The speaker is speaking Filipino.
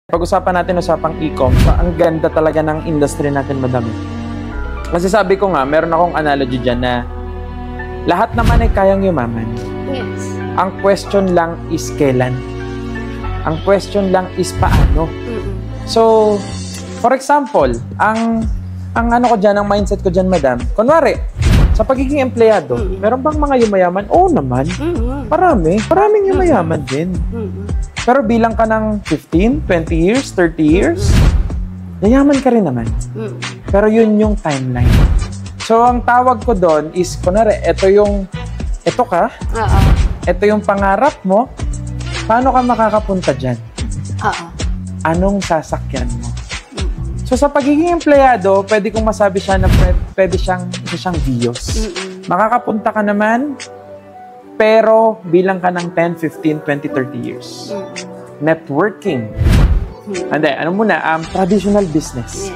Pag-usapan natin usapang e-com, ang ganda talaga ng industry natin, madami. Kasi sabi ko nga, meron akong analogy dyan na lahat naman ay kayang yumaman. Yes. Ang question lang is kailan. Ang question lang is paano. So, for example, ang ano ko dyan, ang mindset ko dyan, madam, kunwari, sa pagiging empleyado, meron bang mga yumayaman? Oo naman. Marami. Maraming yumayaman din. Pero bilang ka ng 15, 20 years, 30 years, yayaman ka rin naman. Pero yun yung timeline. So, ang tawag ko doon is, kunwari, ito ka, ito yung pangarap mo, paano ka makakapunta dyan? Anong sasakyan mo? So, sa pagiging empleyado, pwede kong masabi siya na pwede siyang Diyos. Makakapunta ka naman, pero bilang ka ng 10, 15, 20, 30 years. Networking. Ano muna, traditional business.